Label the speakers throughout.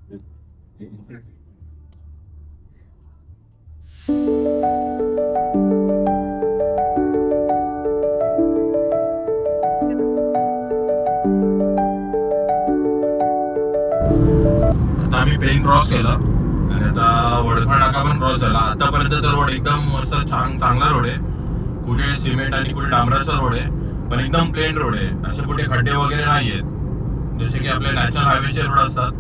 Speaker 1: आता आम्ही pen cross केला आणि आता वडखळ नाका पण क्रॉस झाला. आतापर्यंत तर रोड एकदम मस्त चांगला रोड आहे. कुठे सिमेंट आणि कुठे डांबराचा रोड आहे, पण एकदम प्लेन रोड आहे. असे कुठे खड्डे वगैरे नाही आहेत. जसे की आपले नॅशनल हायवेचे रोड असतात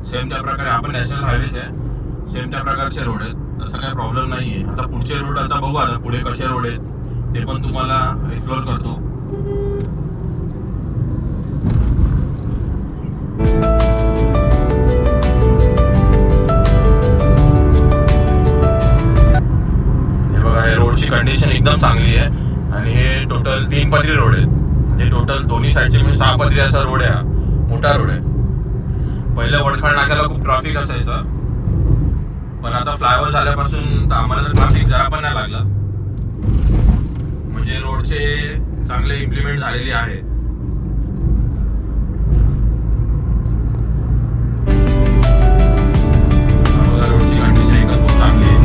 Speaker 1: सेम त्या प्रकारे आपण नॅशनल हायवेचे आहे सेम त्या प्रकारचे रोड आहेत. असं काही प्रॉब्लेम नाही आहे. आता पुढचे रोड आता बघू, आता पुढे कसे रोड आहेत ते पण तुम्हाला एक्सप्लोर करतो. रोडची कंडिशन एकदम चांगली आहे आणि हे टोटल 3 पदरी रोड आहेत. म्हणजे टोटल दोन्ही साईडचे म्हणजे 6 पदरी असा रोड आहे. मोठा रोड आहे. पहिल्या वडखळ नाक्याला खूप ट्रॅफिक असायचं, पण आता फ्लायओव्हर झाल्यापासून आम्हाला तर ट्रॅफिक जरा पण नाही लागला. म्हणजे रोडचे चांगले इम्प्लिमेंट झालेले आहे. रोडची कंडिशन एकदम खूप चांगली आहे.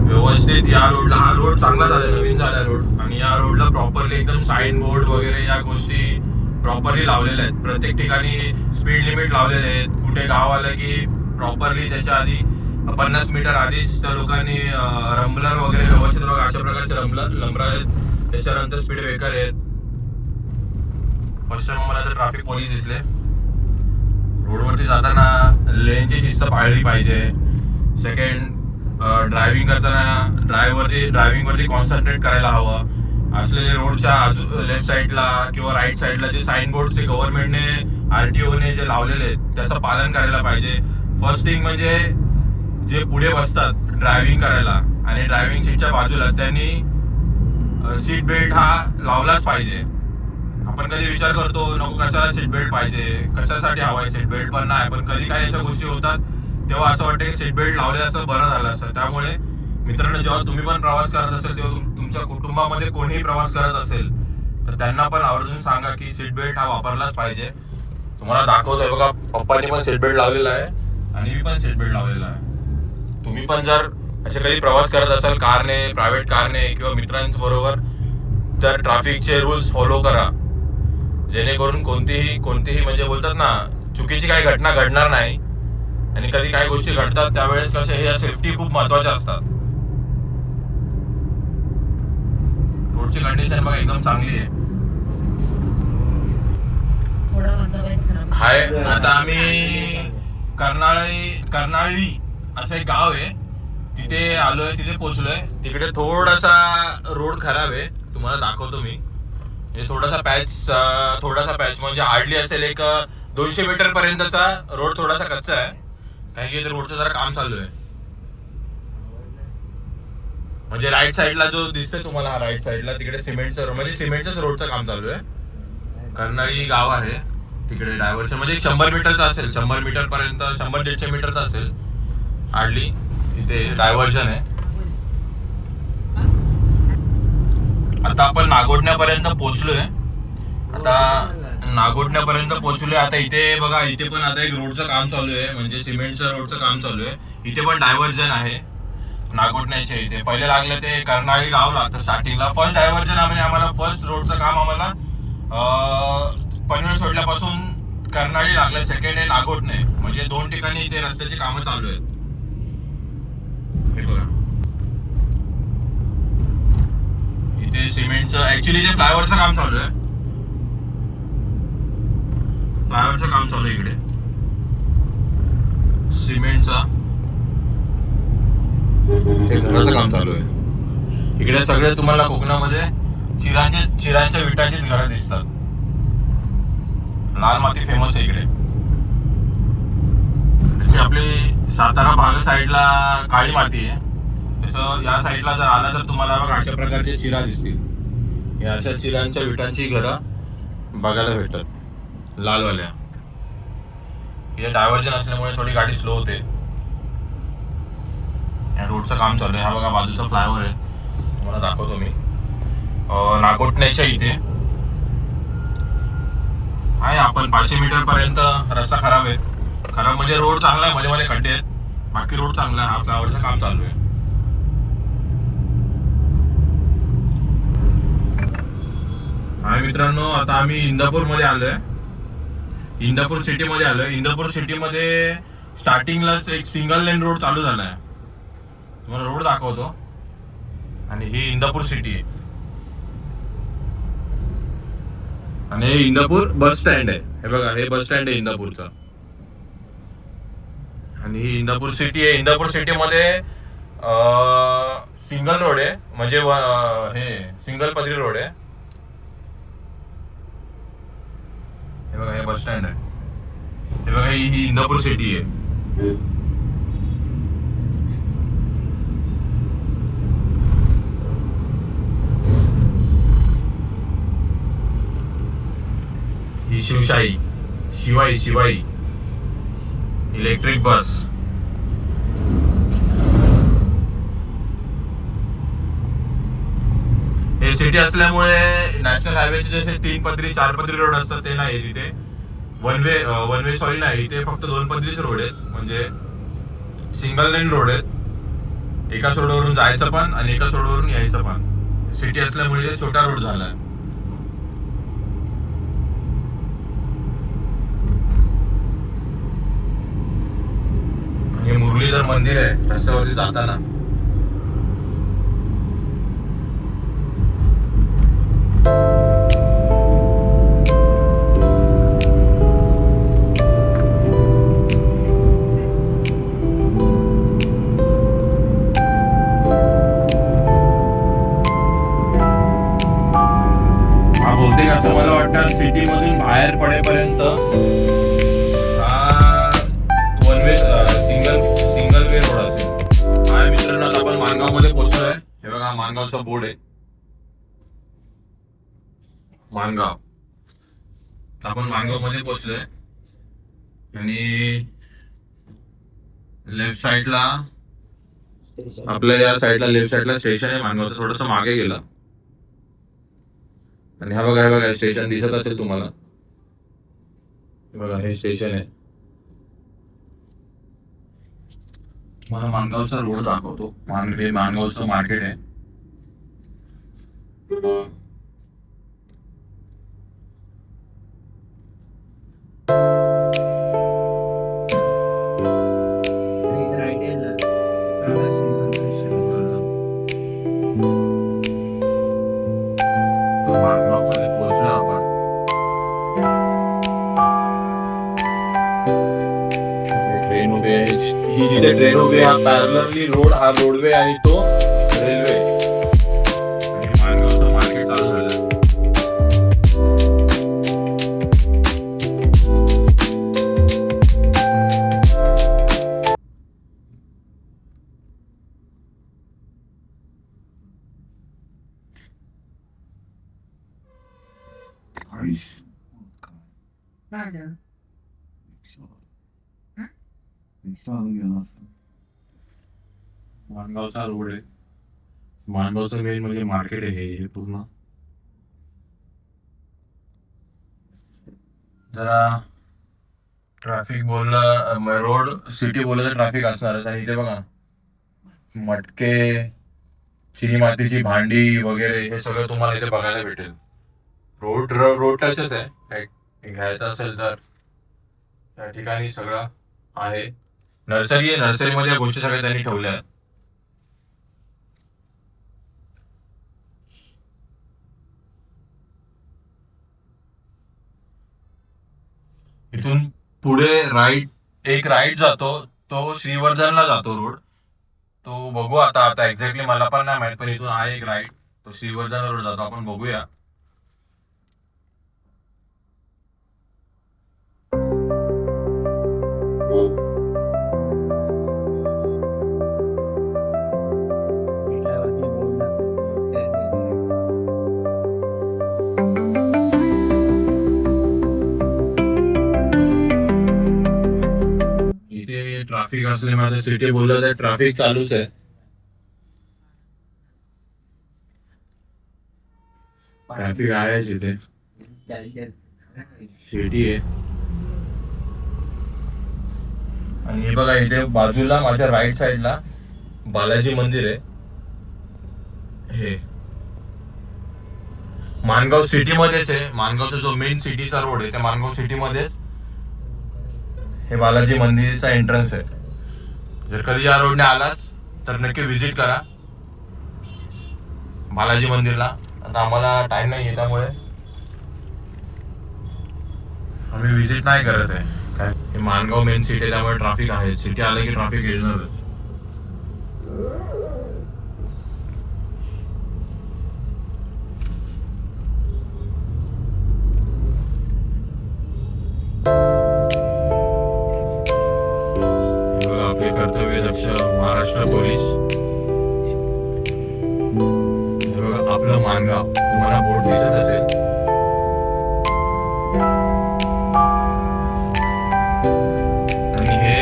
Speaker 1: व्यवस्थित या रोडला, हा रोड चांगला झाला, नवीन झाला रोड. आणि या रोडला प्रॉपरली एकदम साईन बोर्ड वगैरे या गोष्टी प्रॉपरली लावलेल्या आहेत. प्रत्येक ठिकाणी स्पीड लिमिट लावलेले आहेत. कुठे गाव आलं की प्रॉपरली त्याच्या आधी 50 मीटर आधीच त्या लोकांनी रंबलर वगैरे व्यवस्थित बघा अशा प्रकारचे लंबर आहेत. त्याच्यानंतर स्पीड ब्रेकर आहेत. फर्स्ट टाइम मला तर ट्रॅफिक पोलीस दिसले. रोडवरती जाताना लेनची शिस्त पाळली पाहिजे. सेकंड, ड्रायव्हिंग करताना ड्रायव्हिंगवरती कॉन्सन्ट्रेट करायला हवं. असलेले रोडच्या लेफ्ट साईडला किंवा राईट साईडला जे साईन बोर्ड गव्हर्नमेंटने RTOने जे लावलेले आहेत त्याचं पालन करायला पाहिजे. फर्स्ट थिंग म्हणजे जे पुढे बसतात ड्रायव्हिंग करायला आणि ड्रायव्हिंग सीटच्या बाजूला त्यांनी सीट बेल्ट हा लावलाच पाहिजे. आपण कधी विचार करतो नको कशाला सीट बेल्ट पाहिजे, कशासाठी हवाय सीट बेल्ट, पण नाही. पण कधी काही अशा गोष्टी होतात तेव्हा असं वाटतं की सीट बेल्ट लावले असं बरं झालं असतं. त्यामुळे मित्रांनो, जेव्हा तुम्ही पण प्रवास करत असेल तेव्हा तुमच्या कुटुंबामध्ये कोणीही प्रवास करत असेल तर त्यांना पण आवर्जून सांगा की सीट बेल्ट हा वापरलाच पाहिजे. तुम्हाला दाखवतोय बघा, पप्पांनी पण सीट बेल्ट लावलेला आहे आणि मी पण सीट बेल्ट लावलेला आहे. तुम्ही पण जर असे काही प्रवास करत असाल कारने, प्रायव्हेट कारने किंवा मित्रांबरोबर, तर ट्रॅफिकचे रूल्स फॉलो करा, जेणेकरून कोणतीही म्हणजे बोलतात ना चुकीची काही घटना घडणार नाही. आणि कधी काही गोष्टी घडतात त्यावेळेस कसे ह्या सेफ्टी खूप महत्वाच्या असतात. रोडची कंडिशन बघा एकदम चांगली आहे. हाय, आता आम्ही कर्नाळी असं एक गाव आहे तिथे आलोय, तिथे पोहोचलोय. तिकडे थोडासा रोड खराब आहे, तुम्हाला दाखवतो मी. म्हणजे थोडासा पॅच म्हणजे हार्डली असेल एक 200 मीटर पर्यंतचा रोड थोडासा कच्चा आहे. कारण की रोडचं जरा काम चालू आहे. म्हणजे राईट साईडला जो दिसतोय तुम्हाला, हा राईट साईडला तिकडे सिमेंटचंच रोडचं काम चालू आहे. कर्नाळी गाव आहे तिकडे. डायव्हर्शन म्हणजे 100 मीटरचा असेल, 100 मीटर पर्यंत, 100-150 मीटरचा असेल हार्डली. तिथे डायव्हर्शन आहे. आता आपण नागोठण्यापर्यंत पोहोचलोय. आता इथे बघा, इथे पण आता एक रोडचं काम चालू आहे. म्हणजे सिमेंटचं रोडचं काम चालू आहे. इथे पण डायव्हर्जन आहे नागोठण्याचे. इथे पहिले लागलं ते कर्नाळी गाव लागतं स्टार्टिंगला. फर्स्ट डायव्हर्जन म्हणजे आम्हाला फर्स्ट रोडचं काम आम्हाला पनवेल सोडल्यापासून कर्नाळी लागलं. सेकंड आहे नागोठणे. म्हणजे 2 ठिकाणी इथे रस्त्याची कामं चालू आहेत. हे बघा, इथे सिमेंटचं ऍक्च्युली जे फ्लायओव्हरचं काम चालू आहे. फ्लायओव्हरचं काम चालू आहे इकडे सिमेंटचा. ते घराचं काम चालू आहे इकडे. सगळे तुम्हाला कोकणामध्ये चिरांच्या विटांचीच घरं दिसतात. लाल माती फेमस आहे इकडे. जशी आपली सातारा भाग साईडला काळी माती आहे, तसं या साईडला जर आला तर तुम्हाला बघा अशा प्रकारचे चिरा दिसतील. या अशा चिरांच्या विटांची घरं बघायला भेटतात लालवाल्या. हे डायव्हर्जन असल्यामुळे थोडी गाडी स्लो होते. या रोडचं काम चालू आहे. हा बघा बाजूचा फ्लायओव्हर आहे, तुम्हाला दाखवतो मी. नागोठण्याच्या इथे आहे आपण 500 मीटर पर्यंत रस्ता खराब आहे. खराब म्हणजे रोड चांगला आहे, मध्ये मध्ये खड्डे आहेत, बाकी रोड चांगला आहे. हा फ्लावरचं काम चालू आहे. हा मित्रांनो, आता आम्ही इंदापूर मध्ये आलोय. इंदापूर सिटी मध्ये आलोय. इंदापूर सिटी मध्ये स्टार्टिंगलाच एक सिंगल लेन रोड चालू झालाय. तुम्हाला रोड दाखवतो. आणि ही इंदापूर सिटी आहे. आणि हे इंदापूर बस स्टँड आहे. हे बघा, हे बस स्टँड आहे इंदापूरचं. आणि ही इंदापूर सिटी आहे. इंदापूर सिटी मध्ये सिंगल रोड आहे, म्हणजे हे सिंगल पदरी रोड आहे. हे बघा, हे बस स्टँड आहे. हे बघा, ही इंदापूर सिटी आहे. ही शिवाई इलेक्ट्रिक बस. हे सिटी असल्यामुळे नॅशनल हायवेचे जसे 3 पदरी 4 पदरी रोड असतात ते नाही तिथे. वन वे सॉरी नाही, इथे फक्त 2 पदरीच रोड आहेत, म्हणजे सिंगल लेन रोड आहेत. एका सोडावरून जायचं पण आणि एका सोडावरून यायचं पण. सिटी असल्यामुळे छोटा रोड झालाय. हे मुरलीधर मंदिर आहे रस्त्यावरती जाताना. हा बहुतेक असं मला वाटतं सिटी मधून बाहेर पडेपर्यंत सिंगल वे रोड असेल. हा मित्रांनो, आता आपण माणगाव मध्ये पोहोचलोय. हे बघा, हा माणगावचा बोर्ड आहे. माणगाव. आपण माणगाव मध्ये पोहोचलोय. आणि लेफ्ट साइडला आपल्या या साइडला लेफ्ट साइडला स्टेशन आहे माणगावचं. थोडस मागे गेलं. आणि हा बघा, हे बघा स्टेशन दिसत असेल तुम्हाला. हे बघा, हे स्टेशन आहे. मला माणगावचा रोड दाखवतो. हे माणगावचं मार्केट आहे. माणगावमध्ये पोहोचलो आपण. ट्रेन उभी आहे. ही जिथे ट्रेन उभी आहे, हा पॅरलरली रोड, हा रोडवे आणि तो रेल्वे. आणि माणगावचं मार्केट चालू झालं. माणगावचा रोड आहे. माणगावचं मेन म्हणजे मार्केट आहे हे पूर्ण. जरा ट्रॅफिक बोललं, रोड सिटी बोललं तर ट्रॅफिक असणारच. आणि इथे बघा, मटके, चिनी मातीची भांडी वगैरे हे सगळं तुम्हाला इथे बघायला भेटेल. रोड टचच आहे. काही घ्यायचं असेल तर त्या ठिकाणी सगळं आहे. नर्सरी आहे. नर्सरीमध्ये या गोष्टी सगळ्या त्यांनी ठेवल्या आहेत. इथून पुढे एक राईट जातो, तो श्रीवर्धनला जातो रोड. तो बघू आता एक्झॅक्टली मला पण नाही माहित, पण इथून आहे एक राईट, तो श्रीवर्धन रोड जातो. आपण बघूया. इथे ट्रॅफिक असल्यामुळे सिटी बोललं तर ट्रॅफिक चालूच आहे. ट्रॅफिक आहे इथे. सिटी आहे. आणि हे बघा इथे बाजूला माझ्या राईट साइडला बालाजी मंदिर आहे. हे माणगाव सिटी मध्येच आहे. माणगावचा जो मेन सिटीचा रोड आहे त्या माणगाव सिटी मध्येच हे बालाजी मंदिरचा एंट्रन्स आहे. जर कधी या रोडने आलाच तर नक्की विजिट करा बालाजी मंदिरला. आता आम्हाला टाइम नाही आहे त्यामुळे आम्ही विजिट नाही करत आहे. काय हे माणगाव मेन सिटी त्यामुळे ट्रॅफिक आहे. सिटी आलं की ट्रॅफिक येणारच. आपले कर्तव्य दक्ष महाराष्ट्र पोलीस. हे बघा आपलं माणगाव तुम्हाला बोर्ड दिसत असेल. आणि हे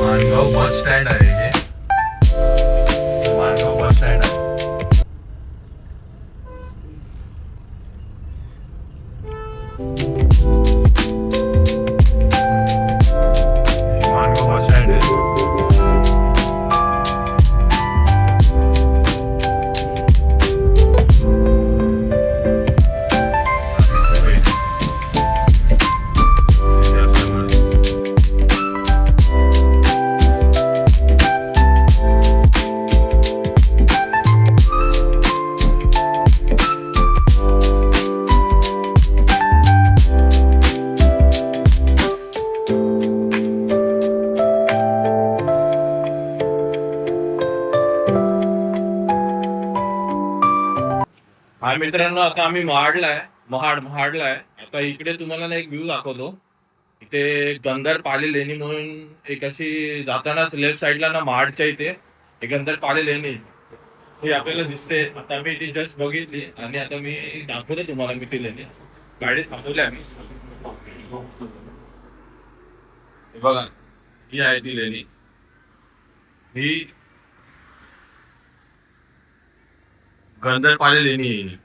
Speaker 1: माणगाव बस स्टँड आहे. हे माणगाव बस स्टँड आहे. माणगाव बस स्टँड आहे. हा मित्रांनो, आता आम्ही महाडला आहे. आता इकडे तुम्हाला ना एक व्ह्यू दाखवतो. इथे गंधर पाली लेणी म्हणून एक अशी जातानाच लेफ्ट साईडला ना महाडच्या इथे एक गंधर पाली लेणी हे आपल्याला दिसते. आता मी ती जस्ट बघितली आणि आता मी दाखवतो तुम्हाला. मी ती लेणी गाडीत थांबवली आम्ही. हे बघा ही आहे ती लेणी. ही गंधर पाली लेणी आहे.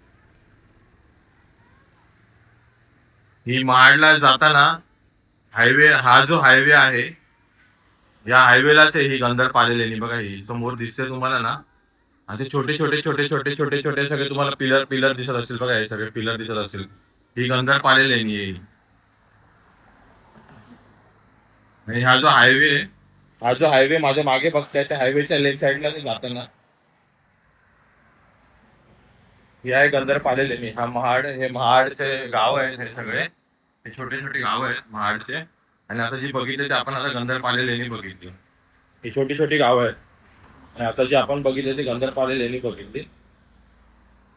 Speaker 1: ही महाडला जाताना हायवे, हा जो हायवे आहे या हायवेलाच आहे ही गंधर पाली लेणी. बघा ही समोर दिसते तुम्हाला ना. असे छोटे छोटे छोटे छोटे छोटे छोटे सगळे तुम्हाला पिलर पिलर दिसत असतील. बघा हे सगळे पिलर दिसत असतील. ही गंधर पाली लेणी आहे. आणि हा जो हायवे माझ्या मागे बघताय त्या हायवेच्या लेफ्ट साईडला ते जाताना ही आहे गंधर पाली लेणी. हा महाड, हे महाडचे गाव आहेत. हे सगळे हे छोटे छोटे गाव आहेत महाडचे. आणि आता जी बघितली ते आपण आता गंधर पाली लेणी बघितली. ही छोटी छोटी गाव आहेत. आणि आता जी आपण बघितली ती गंधर पाली लेणी बघितली.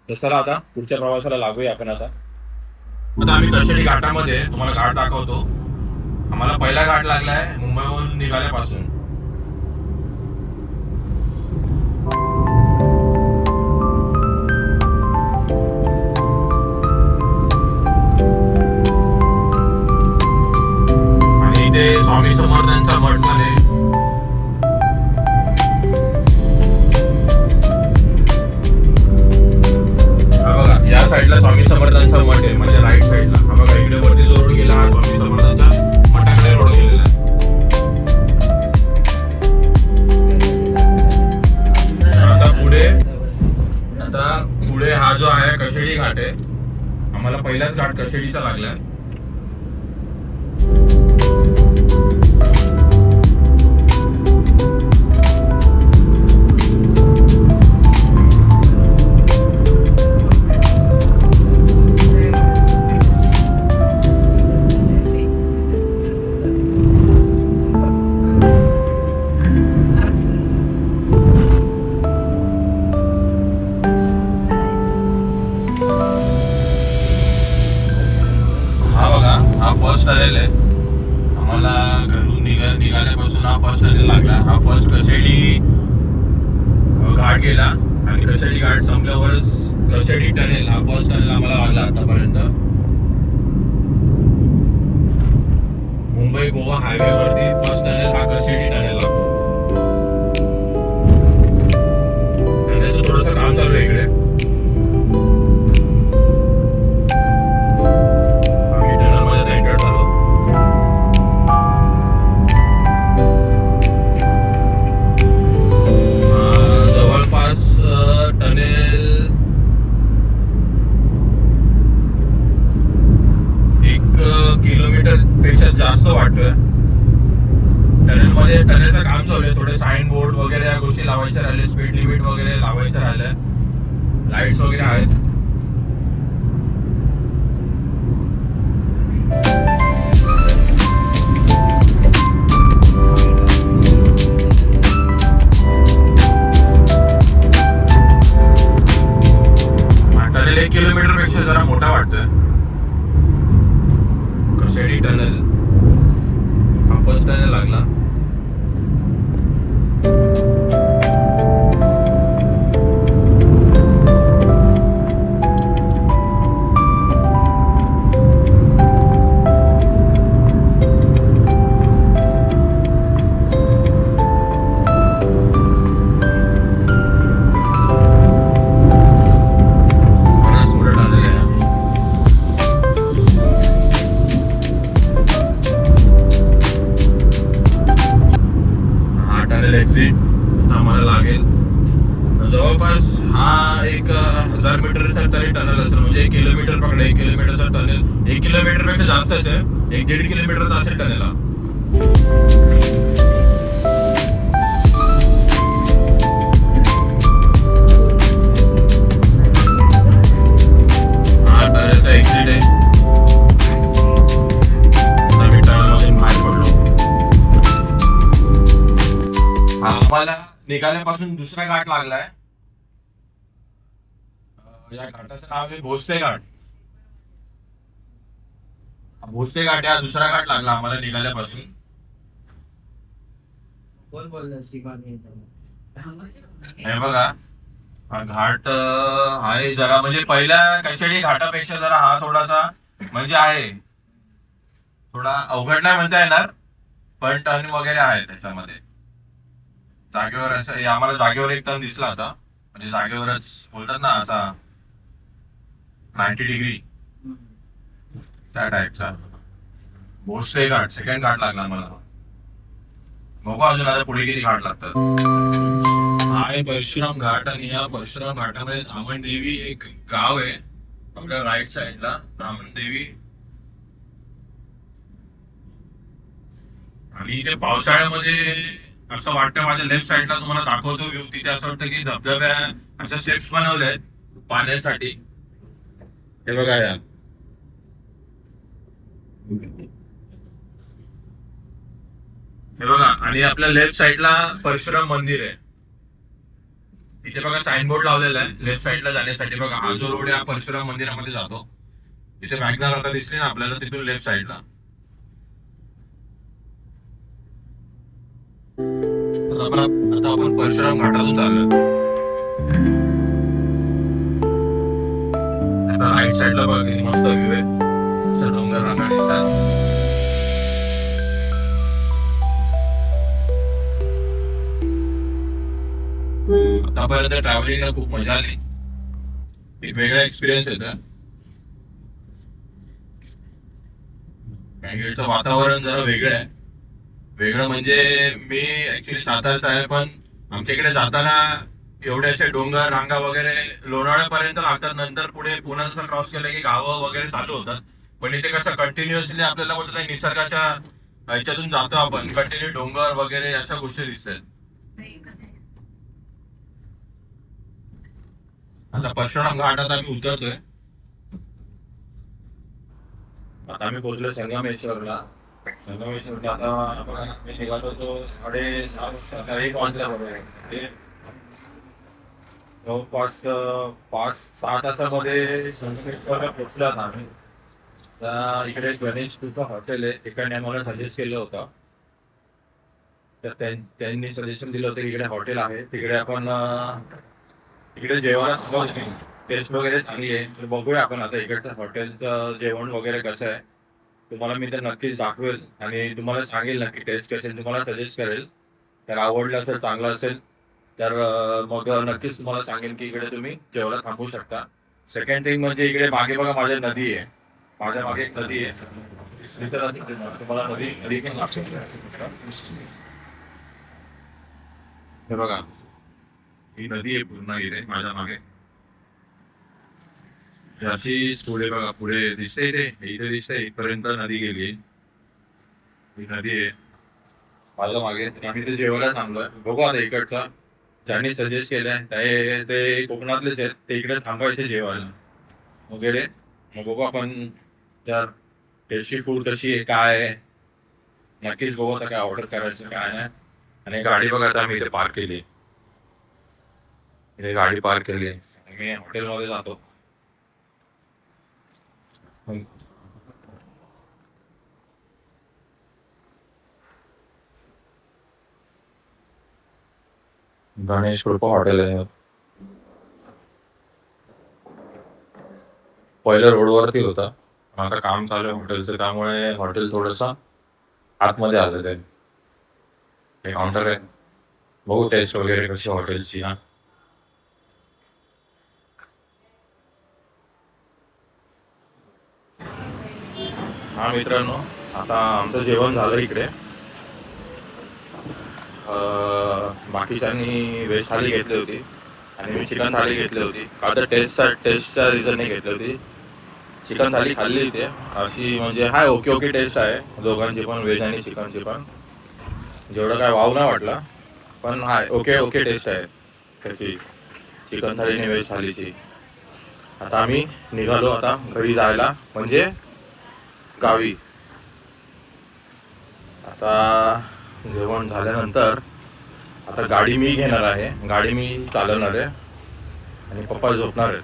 Speaker 1: तर चला आता पुढच्या प्रवासाला लागूया आपण. आता आम्ही कशेडी घाटामध्ये तुम्हाला घाट दाखवतो. आम्हाला पहिला घाट लागलाय मुंबईवरून निघाल्यापासून. आणि इथे स्वामी समर्थांचा मठ मध्ये बघा या साईडला स्वामी समर्थांचा मठ आहे. म्हणजे राईट साईडला हा बघा इकडे वरती जो रोड गेला हा स्वामी समर्थांच्या मठाकडे रोड गेलेला आहे. आता पुढे हा जो आहे कशेडी घाट आहे. आम्हाला पहिलाच घाट कशेडीचा लागलाय. फर्स्ट टनेल आहे. आम्हाला घरून निघाल्यापासून हा फर्स्ट टनेल लागला. हा फर्स्ट कशेडी घाट गेला आणि कशेडी घाट संपल्यावरच कशेडी टनेल हा फर्स्ट टनेल आम्हाला लागला आतापर्यंत. मुंबई गोवा हायवे वरती फर्स्ट टनेल हा कशेडी टनेल लागतो. टनेलचं थोडंसं काम चालू आहे इकडे. किलोमीटर पेक्षा जास्त वाटतोय. टनेलमध्ये टनेलचं काम चालू आहे. थोडे साईन बोर्ड वगैरे या गोष्टी लावायच्या राहिले, स्पीड लिमिट वगैरे लावायच्या राहिल्या, लाईट्स वगैरे आहेत. टनेल 1 किलोमीटर पेक्षा जरा मोठा वाटतोय. कशेडी टनेल हा फर्स्ट टनेल लागला. एक्झिट आम्हाला लागेल. जवळपास हा 1000 मीटरचा तरी टनेल असेल, म्हणजे 1 किलोमीटर पकडा. 1 किलोमीटरचा टनेल 1 किलोमीटर पेक्षा जास्तच आहे. 1-1.5 किलोमीटरचा असेल टनेल हा. टनेलचा एक्झिट आहे. आम्ही टनेलमधून बाहेर पडलो. आम्हाला निघाल्यापासून दुसरा घाट लागलाय. या घाटाचं नाव आहे भोसले घाट. भोसले घाट हा दुसरा घाट लागला आम्हाला निघाल्यापासून. हे बघा, हा घाट आहे जरा, म्हणजे पहिल्या कशेडी घाटापेक्षा जरा हा थोडासा म्हणजे आहे, थोडा अवघड नाही म्हणता येणार, पण टर्न वगैरे आहे त्याच्यामध्ये. जागेवर असं आम्हाला जागेवर एक टर्न दिसला होता, म्हणजे जागेवरच बोलतात ना असा 90 डिग्री त्या टाईपचा. भोसले घाट सेकंड घाट लागला मला. बघू अजून आता पुढे किती घाट लागतात. हा आहे परशुराम घाट, आणि या परशुराम घाटामध्ये धामणदेवी एक गाव आहे आपल्या राईट साईडला. धामणदेवी, आणि इथे पावसाळ्यामध्ये असं वाटतं, माझ्या लेफ्ट साईडला तुम्हाला दाखवतो व्ह्यू, तिथे असं वाटतं की धबधब्या अशा स्टेप्स बनवल्या आहेत पाण्यासाठी. हे बघा या, हे बघा, आणि आपल्या लेफ्ट साईडला परशुराम मंदिर आहे. इथे बघा साईनबोर्ड लावलेला आहे लेफ्ट साईडला जाण्यासाठी. बघा हा जो रोड आहे हा परशुराम मंदिरामध्ये जातो. इथे मॅग्नार आता दिसली ना आपल्याला, तिथून लेफ्ट साईडला. आता आपण परशुराम घाटातून चाललो. आता राईट साईडला बघा किती मस्त व्ह्यू आहे, डोंगर रांगा दिसतात. आतापर्यंत ट्रॅव्हलिंगला खूप मजा आली, एक वेगळा एक्सपिरियन्स येतो. बँगलोरचं वातावरण जरा वेगळं आहे. वेगळं म्हणजे मी ऍक्च्युली सातारचा आहे, पण आमच्या इकडे जाताना एवढे असे डोंगर रांगा वगैरे लोणावळ्यापर्यंत लागतात. नंतर पुढे पुन्हा जसं क्रॉस केलं की गावं वगैरे चालू होतात. पण इथे कसं कंटिन्युअसली आपल्याला बोलत नाही, निसर्गाच्या ह्याच्यातून जातो आपण, कंटिन्यू डोंगर वगैरे अशा गोष्टी दिसतात. आता परशुराम घाटात आम्ही उतरतोय. आता आम्ही पोहोचलो संगमेश्वरला. संगमेश्वरला आता आपण निघालो होतो 6:30 सकाळी पोहोचल्या बरोबर. जवळपास 5-6 तासामध्ये संगमेश्वरला पोहोचलात आम्ही. आता इकडे गणेश कृपा हॉटेल आहे, एकाने आम्हाला सजेस्ट केलं होतं. तर त्यांनी सजेशन दिलं होतं इकडे हॉटेल आहे, तिकडे आपण इकडे जेवणात टेस्ट वगैरे चांगली आहे. तर बघूया आपण आता इकडचं हॉटेलचं जेवण वगैरे कसं आहे. तुम्हाला मी तर नक्कीच दाखवेल आणि तुम्हाला सांगेल नक्की टेस्ट कशी, तुम्हाला सजेस्ट करेल. तर आवडलं असेल, चांगलं असेल तर मग नक्कीच तुम्हाला सांगेल की इकडे तुम्ही जेवायला थांबू शकता. सेकंड थिंग म्हणजे इकडे मागे बघा माझ्या नदी आहे, माझ्या मागे एक नदी आहे. तुम्हाला नदी पण हे बघा, ही नदी आहे पूर्ण इथे माझ्या मागे. याची पुढे बघा, पुढे दिसते इथे इथे दिसते इथपर्यंत नदी गेली. ही नदी आहे माझ्या मागे. आम्ही ते जेवायला थांबलोय. बघू आता इकडचा ज्यांनी सजेस्ट केलंय ते कोकणातलेच आहेत, ते इकडे थांबायचे जेवायला वगैरे. मग बघू आपण त्या टेस्टी फूड कशी आहे काय आहे नक्कीच बघू आता काय ऑर्डर करायचं काय नाही. आणि गाडी बघा आता आम्ही इथे पार्क केली. इथे गाडी पार्क केली आहे. मी हॉटेलमध्ये जातो. गणेश कृपा हॉटेल आहे. पहिलं रोडवरती होता, आता काम चालू आहे हॉटेलचं, त्यामुळे हॉटेल थोडस आतमध्ये आलेलं आहे. हे काउंटर आहे. बघू टेस्ट वगैरे कशी हॉटेलची. हा मित्रांनो, आता आमचं जेवण झालं इकडे. बाकीच्यांनी व्हेज थाली घेतली होती आणि मी चिकन थाली घेतली होती. आता टेस्टच्या रिझनने घेतली होती. चिकन थाली खाल्ली इथे अशी म्हणजे हाय ओके ओके टेस्ट आहे दोघांची पण, व्हेज आणि चिकनची पण. जेवढं काय वाव नाही वाटला, पण हाय ओके ओके टेस्ट आहे त्याची चिकन थाली आणि व्हेज थालीची. आता आम्ही निघालो आता घरी जायला, म्हणजे गावी. आता जेवण झाल्यानंतर आता गाडी मी घेणार आहे, गाडी मी चालवणार आहे आणि पप्पा झोपणार आहेत,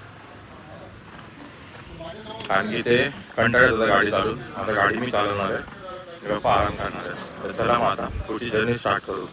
Speaker 1: कारण की ते कंटाळत होता गाडी चालून. आता गाडी मी चालवणार आहे, पप्पा आराम करणार आहे. तर चला मग आता पुढची जर्नी स्टार्ट करू.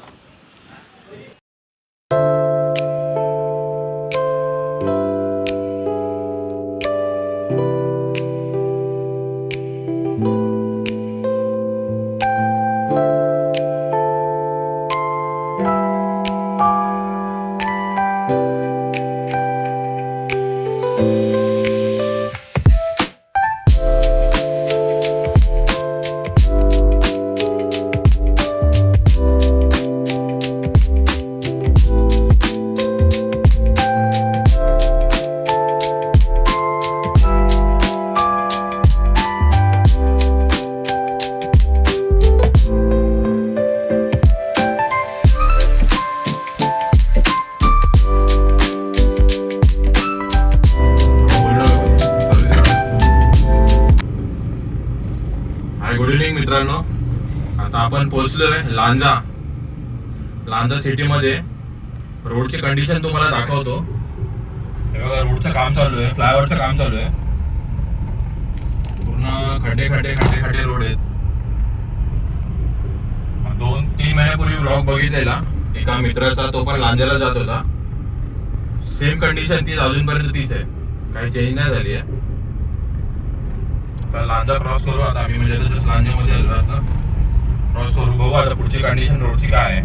Speaker 1: गुड इव्हनिंग मित्रांनो, आता आपण पोहोचलोय लांजा सिटीमध्ये. रोडची कंडिशन तुम्हाला दाखवतो. हे बघा, रोडचं काम चालू आहे, फ्लायओव्हरचं काम चालू आहे. पूर्ण खड्डे रोड आहेत. 2-3 महिन्यापूर्वी ब्लॉग बघितलेला एका मित्राचा, तो पण लांजाला जात होता. सेम कंडिशन तीच अजूनपर्यंत तीच आहे, काही चेंज नाही झाली आहे. आता लांजा क्रॉस करू आता आम्ही, म्हणजे जस्ट लांजामध्ये आलो आता क्रॉस करू. बघू आता पुढची कंडिशन रोडची काय आहे.